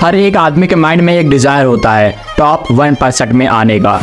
हर एक आदमी के माइंड में एक डिजायर होता है टॉप 1% में आने का।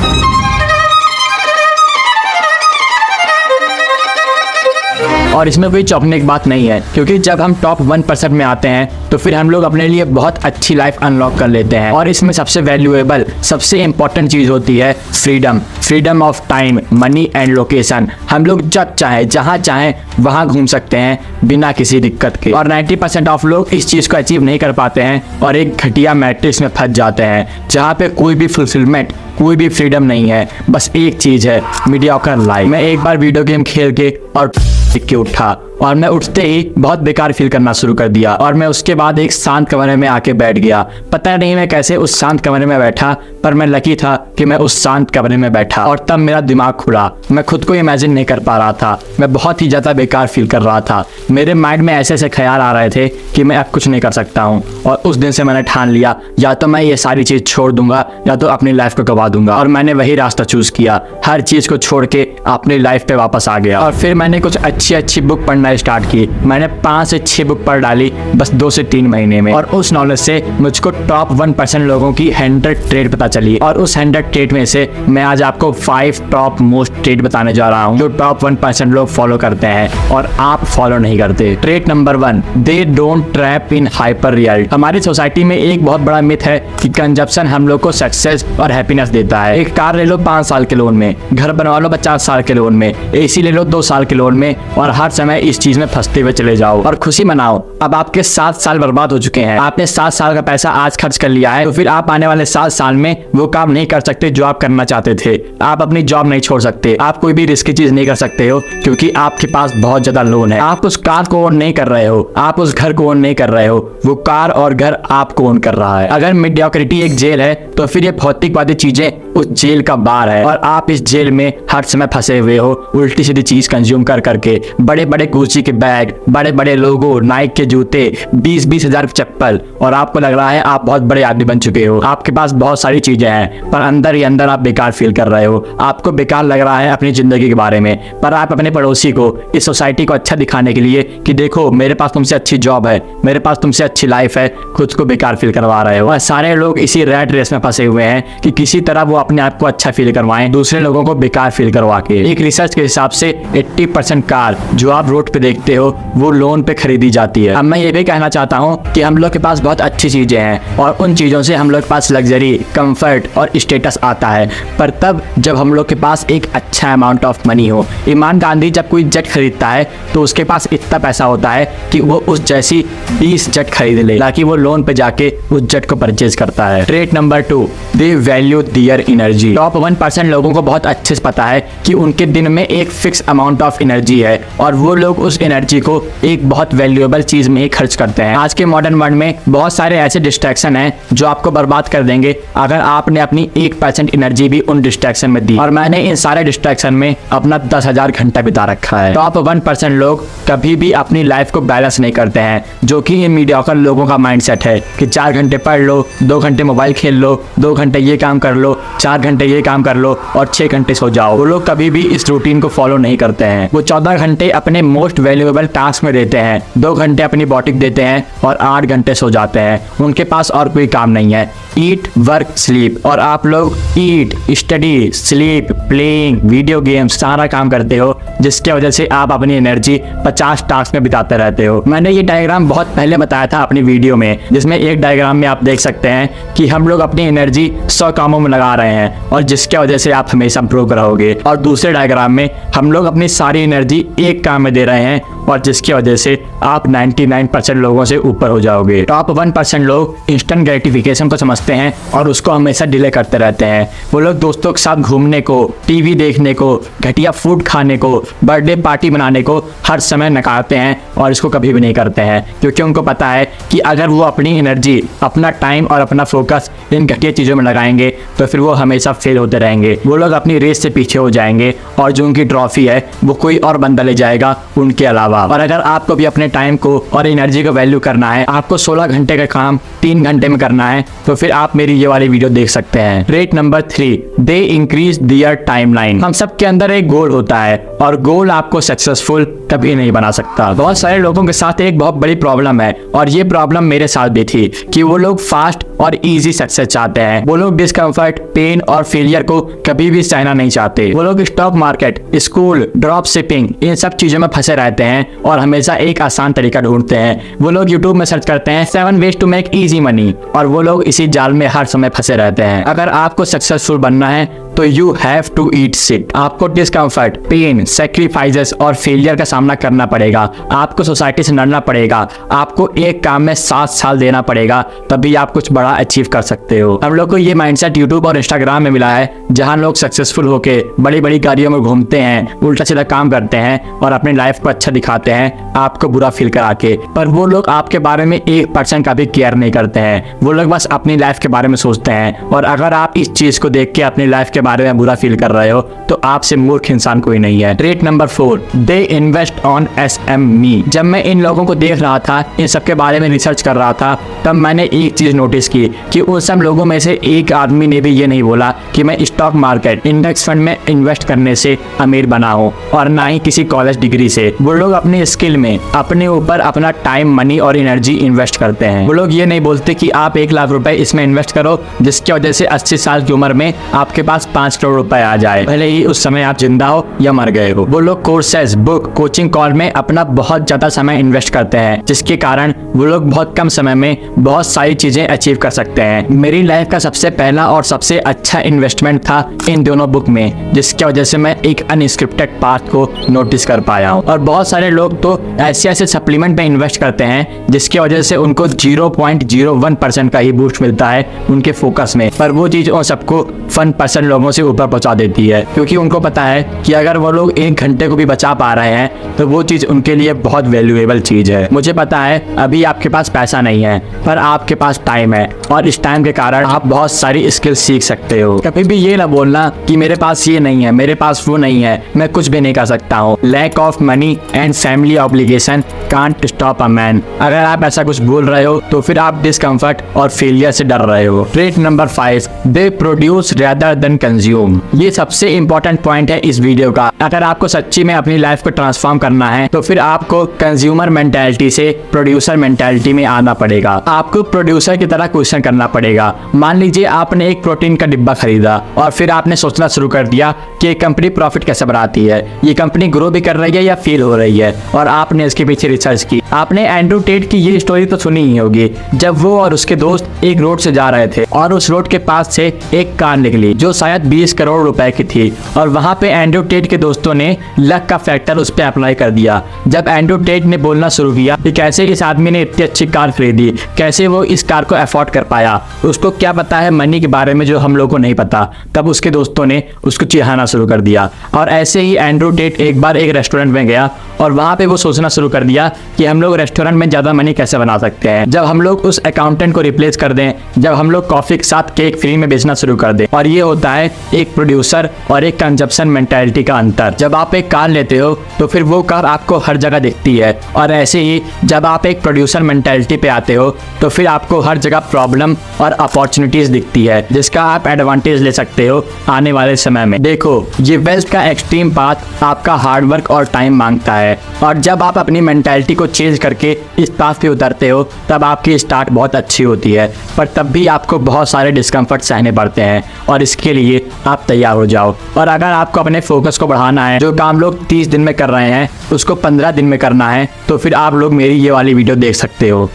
और इसमें कोई चौंकने की बात नहीं है, क्योंकि जब हम टॉप 1% में आते हैं तो फिर हम लोग अपने लिए बहुत अच्छी लाइफ अनलॉक कर लेते हैं। और इसमें सबसे वैल्यूएबल, सबसे इंपॉर्टेंट चीज़ होती है freedom. Freedom of time, money and location. हम लोग जब चाहें, जहाँ चाहें वहाँ घूम सकते हैं बिना किसी दिक्कत के। और 90% ऑफ लोग इस चीज़ को अचीव नहीं कर पाते हैं और एक घटिया मैट्रिक्स में फंस जाते हैं जहाँ पे कोई भी फुलफिलमेंट, कोई भी फ्रीडम नहीं है। बस एक चीज़ है, मीडियोकर लाइफ। मैं एक बार वीडियो गेम खेल के और के उठा और मैं उठते ही बहुत बेकार फील करना शुरू कर दिया और मैं उसके बाद एक शांत कमरे में आके बैठ गया। पता नहीं मैं कैसे उस शांत कमरे में बैठा, पर मैं लकी था कि मैं उस शांत कमरे में बैठा और तब मेरा दिमाग खुला। मैं खुद को इमेजिन नहीं कर पा रहा था, मैं बहुत ही ज़्यादा बेकार फील कर रहा था। मेरे माइंड में ऐसे ऐसे ख्याल आ रहे थे कि मैं अब कुछ नहीं कर सकता हूँ। और उस दिन से मैंने ठान लिया, या तो मैं ये सारी चीज़ छोड़ दूंगा या तो अपनी लाइफ को गवा दूंगा। और मैंने वही रास्ता चूज किया, हर चीज़ को छोड़ के अपनी लाइफ पे वापस आ गया। और फिर मैंने कुछ अच्छी बुक पढ़ना स्टार्ट की। मैंने 5 से 6 बुक पढ़ डाली बस 2 से 3 महीने में। और उस नॉलेज से मुझको टॉप 1% लोगों की 100 ट्रेड पता चली। और उस 100 ट्रेड में से मैं आज आपको 5 टॉप मोस्ट ट्रेड बताने जा रहा हूँ जो टॉप 1% लोग फॉलो करते हैं और आप फॉलो नहीं करते। Trade number 1, they don't trap in hyper reality. हमारी सोसाइटी में एक बहुत बड़ा मिथ है कि कंजप्शन हम लोग को सक्सेस और हैप्पीनेस देता है। एक कार ले लो 5 साल के लोन में, घर बनवा लो 50 साल के लोन में, एसी ले लो 2 साल के लोन में और हर समय इस चीज में फंसते हुए चले जाओ और खुशी मनाओ। अब आपके 7 साल बर्बाद हो चुके हैं, आपने 7 साल का पैसा आज खर्च कर लिया है, तो फिर आप आने वाले 7 साल में वो काम नहीं कर सकते जो आप करना चाहते थे। आप अपनी जॉब नहीं छोड़ सकते, आप कोई भी रिस्की चीज नहीं कर सकते हो क्योंकि आपके पास बहुत ज्यादा लोन है। आप उस कार को ओन नहीं कर रहे हो, आप उस घर को ओन नहीं कर रहे हो, वो कार और घर आपको ओन कर रहा है। अगर मीडियोक्रिटी एक जेल है तो फिर ये भौतिकवादी चीजें उस जेल का बार है और आप इस जेल में हर समय फंसे हुए हो उल्टी सीधी चीज कंज्यूम कर करके। बड़े बड़े गुच्ची के बैग, बड़े बड़े लोगो, नाइक के जूते, 20-20 हजार चप्पल और आपको लग रहा है आप बहुत बड़े आदमी बन चुके हो। आपके पास बहुत सारी चीजें हैं पर अंदर ही अंदर आप बेकार फील कर रहे हो। आपको बेकार लग रहा है अपनी जिंदगी के बारे में, पर आप अपने पड़ोसी को, इस सोसाइटी को अच्छा दिखाने के लिए कि देखो मेरे पास तुमसे अच्छी जॉब है, मेरे पास तुमसे अच्छी लाइफ है, खुद को बेकार फील करवा रहे हो। और सारे लोग इसी रैट रेस में फंसे हुए हैं कि किसी तरह वो अपने आप को अच्छा फील करवाएं दूसरे लोगों को बेकार फील करवा के। एक रिसर्च के हिसाब से 80% कार जो आप रोड पे देखते हो वो लोन पे खरीदी जाती है। अब मैं ये भी कहना चाहता हूँ कि हम लोग के पास बहुत अच्छी चीजें हैं और उन चीजों से हम लोग के पास लग्जरी, कंफर्ट और स्टेटस आता है, पर तब जब हम लोग के पास एक अच्छा अमाउंट ऑफ मनी हो। इमरान गांधी जब कोई जेट खरीदता है तो उसके पास इतना पैसा होता है कि वो उस जैसी 20 जेट खरीद ले, ताकि वो लोन पे जाके उस जेट को परचेज करता है। Trait number 2, they value their energy. Top 1% लोगों को बहुत अच्छे से पता है कि उनके दिन में एक फिक्स अमाउंट ऑफ एनर्जी है और वो लोग उस एनर्जी को एक बहुत वैल्यूएबल चीज में ही खर्च करते हैं। आज के मॉडर्न वर्ल्ड में बहुत सारे ऐसे डिस्ट्रैक्शन हैं जो आपको बर्बाद कर देंगे अगर आपने अपनी 1% एनर्जी भी उन डिस्ट्रैक्शन में दी। और मैंने इन सारे डिस्ट्रैक्शन में अपना 10,000 घंटा बिता रखा है। टॉप 1% लोग कभी भी अपनी लाइफ को बैलेंस नहीं करते हैं, जो कि इन मीडियोकर लोगों का माइंडसेट है कि 4 घंटे पढ़ लो, 2 घंटे मोबाइल खेल लो, 2 घंटे ये काम कर लो, 4 घंटे ये काम कर लो और 6 घंटे सो जाओ। वो लोग कभी भी इस रूटीन को फॉलो नहीं करते हैं। वो 14 घंटे अपने मोस्ट वैल्यूएबल टास्क में देते हैं, 2 घंटे अपनी बॉडी देते हैं और 8 घंटे सो जाते हैं। उनके पास और कोई काम नहीं है। Eat, work, sleep. और आप लोग eat, study, sleep, playing, video games सारा काम करते हो, जिसके वजह से आप अपनी एनर्जी 50 टास्क में बिताते रहते हो। मैंने ये डायग्राम बहुत पहले बताया था अपनी वीडियो में, जिसमें एक डायग्राम में आप देख सकते हैं कि हम लोग अपनी एनर्जी 100 कामों में लगा रहे हैं और जिसके वजह से आप हमेशा इंप्रूव रहोगे। और दूसरे डायग्राम में हम लोग अपनी सारी एनर्जी एक काम में दे रहे हैं और जिसकी वजह से आप 99% लोगों से ऊपर हो जाओगे। टॉप 1% लोग इंस्टेंट ग्रेटिफिकेशन को समझते हैं और उसको हमेशा डिले करते रहते हैं। वो लोग दोस्तों के साथ घूमने को, टीवी देखने को, घटिया फूड खाने को, बर्थडे पार्टी मनाने को हर समय नकारते हैं और इसको कभी भी नहीं करते हैं, क्योंकि उनको पता है कि अगर वो अपनी एनर्जी, अपना टाइम और अपना फोकस इन घटिया चीज़ों में लगाएंगे तो फिर वो वो हमेशा फेल होते रहेंगे। वो लोग अपनी रेस से पीछे हो जाएंगे और जो उनकी ट्रॉफी है वो कोई और बंदा ले जाएगा उनके अलावा। और अगर आपको भी अपने टाइम को और एनर्जी को वैल्यू करना है, आपको 16 घंटे का काम 3 घंटे में करना है, तो फिर आप मेरी ये वाली वीडियो देख सकते हैं। Rate number 3, they increase their timeline. हम सब के अंदर एक गोल होता है और गोल आपको सक्सेसफुल कभी नहीं बना सकता। बहुत सारे लोगों के साथ एक बहुत बड़ी प्रॉब्लम है और ये प्रॉब्लम मेरे साथ भी थी कि वो लोग फास्ट और इजी सक्सेस चाहते हैं। वो लोग डिस्कम्फर्ट, पेन और फेलियर को कभी भी सहना नहीं चाहते। वो लोग stock market, school, drop shipping, इन सब चीजों में फंसे रहते हैं और हमेशा एक आसान तरीका ढूंढते हैं। वो लोग यूट्यूब में सर्च करते हैं 7 ways to make easy money और वो लोग इसी जाल में हर समय फंसे रहते हैं। अगर आपको सक्सेसफुल बनना है तो you have to eat shit. आपको डिस्कम्फर्ट, पेन, सैक्रिफाइसेस और फेलियर का सामना करना पड़ेगा। आपको सोसाइटी से लड़ना पड़ेगा। आपको एक काम में 7 साल देना पड़ेगा, तभी आप कुछ बड़ा अचीव कर सकते हो। हम लोग को ये माइंडसेट यूट्यूब और इंस्टाग्राम में मिला है, जहां लोग सक्सेसफुल होके बड़ी बड़ी गाड़ियों में घूमते हैं, उल्टा सीधा काम करते हैं और अपनी लाइफ को अच्छा दिखाते हैं आपको बुरा फील करा के। पर वो लोग आपके बारे में 1% का भी केयर नहीं करते हैं। वो लोग बस अपनी लाइफ के बारे में सोचते हैं। और अगर आप इस चीज को देख के अपनी लाइफ के बारे में बुरा फील कर रहे हो तो आपसे मूर्ख इंसान कोई नहीं है। Rate number 4, they invest on SME। जब मैं इन लोगों को देख रहा था, इन सब के बारे में रिसर्च कर रहा था, तब मैंने एक चीज नोटिस की कि उन सब लोगों में से एक आदमी ने भी ये नहीं बोला कि मैं स्टॉक मार्केट, इंडेक्स फंड में इन्वेस्ट करने से अमीर बना हूं, और ना ही किसी कॉलेज डिग्री से। वो लोग अपनी स्किल में, अपने ऊपर अपना टाइम, मनी और एनर्जी इन्वेस्ट करते हैं। वो लोग ये नहीं बोलते कि आप 1 लाख रुपए इसमें इन्वेस्ट करो जिसकी वजह से 80 साल की उम्र में आपके पास 5 करोड़ रुपए आ जाए, भले ही उस समय आप जिंदा हो या मर गए हो। वो लोग कोर्सेज, बुक, कोचिंग कॉल में अपना बहुत ज्यादा समय इन्वेस्ट करते हैं, जिसके कारण वो लोग बहुत कम समय में बहुत सारी चीजें अचीव कर सकते हैं। मेरी लाइफ का सबसे पहला और सबसे अच्छा इन्वेस्टमेंट था इन दोनों बुक में, जिसकी वजह से मैं एक अनस्क्रिप्टेड पाथ को नोटिस कर पाया हूँ। और बहुत सारे लोग तो ऐसे ऐसे सप्लीमेंट में इन्वेस्ट करते हैं जिसकी वजह से उनको 0.01% का ही बूस्ट मिलता है उनके फोकस में, पर वो चीज उन सबको 1% लोगों से ऊपर पहुंचा देती है, क्योंकि उनको पता है कि अगर वो लोग 1 घंटे को भी बचा पा रहे हैं तो वो चीज उनके लिए बहुत वैल्यूएबल चीज है। मुझे पता है अभी आपके पास पैसा नहीं है, पर आपके पास टाइम है और इस टाइम के कारण आप बहुत सारी स्किल सीख सकते हो। कभी भी ये ना बोलना कि मेरे पास ये नहीं है, मेरे पास वो नहीं है, मैं कुछ भी नहीं कर सकता हूँ। Lack of money and family obligation can't stop a man. अगर आप ऐसा कुछ बोल रहे हो तो फिर आप डिस्कम्फर्ट और फेलियर से डर रहे हो। Rate number 5, they produce rather than consume। ये सबसे इंपॉर्टेंट पॉइंट है इस वीडियो का। अगर आपको सच्ची में अपनी लाइफ को ट्रांसफॉर्म करना है तो फिर आपको कंज्यूमर मेंटालिटी से प्रोड्यूसर मेंटालिटी में आना पड़ेगा। आपको प्रोड्यूसर की तरह क्वेश्चन करना पड़ेगा। मान लीजिए आपने एक प्रोटीन का डिब्बा खरीदा और फिर आपने सोचना शुरू कर दिया कि ये कंपनी प्रॉफिट कैसे बनाती है, ये कंपनी ग्रो भी कर रही है या फेल हो रही है, और आपने इसके पीछे रिसर्च की। आपने एंड्रू टेट की ये स्टोरी तो सुनी ही होगी, जब वो और उसके दोस्त एक रोड से जा रहे थे और उस रोड के पास से एक कार निकली जो शायद 20 करोड़ रुपए की थी, और वहां पे एंड्रू टेट के दोस्तों ने लक का फैक्टर उस पे अप्लाई कर दिया। जब एंड्रू टेट ने बोलना शुरू किया कि कैसे इस आदमी ने इतनी अच्छी कार खरीदी, कैसे वो इस कार को अफोर्ड कर पाया, उसको क्या पता है मनी के बारे में जो हम लोग को नहीं पता, तब उसके दोस्तों ने उसको चिढ़ाना शुरू कर दिया। और ऐसे ही एंड्रू टेट एक बार एक रेस्टोरेंट में गया और वहां पे वो सोचना शुरू कर दिया कि हम लोग रेस्टोरेंट में ज्यादा मनी कैसे बना सकते हैं, जब हम लोग उस अकाउंटेंट को रिप्लेस कर दें, जब हम लोग कॉफी के साथ केक फ्री में बेचना शुरू कर दें। और ये होता है एक प्रोड्यूसर और एक कंजप्शन मेंटालिटी का अंतर। जब आप एक कार लेते हो तो फिर वो कार आपको हर जगह दिखती है, और ऐसे ही जब आप एक प्रोड्यूसर मेंटालिटी पे आते हो तो फिर आपको हर जगह प्रॉब्लम और अपॉर्चुनिटीज दिखती है जिसका आप एडवांटेज ले सकते हो आने वाले समय में। देखो, ये वेस्ट का एक्सट्रीम पाथ आपका हार्डवर्क और टाइम मांगता है, और जब आप अपनी मेंटालिटी को चेंज करके इस पाथ पे उतरते हो तब आपकी स्टार्ट बहुत अच्छी होती है, पर तब भी आपको बहुत सारे डिस्कम्फर्ट सहने पड़ते हैं, और इसके लिए आप तैयार हो जाओ। और अगर आपको अपने फोकस को बढ़ाना है, जो काम लोग 30 दिन में कर रहे हैं उसको 15 दिन में करना है, तो फिर आप लोग मेरी ये वाली वीडियो देख सकते हो।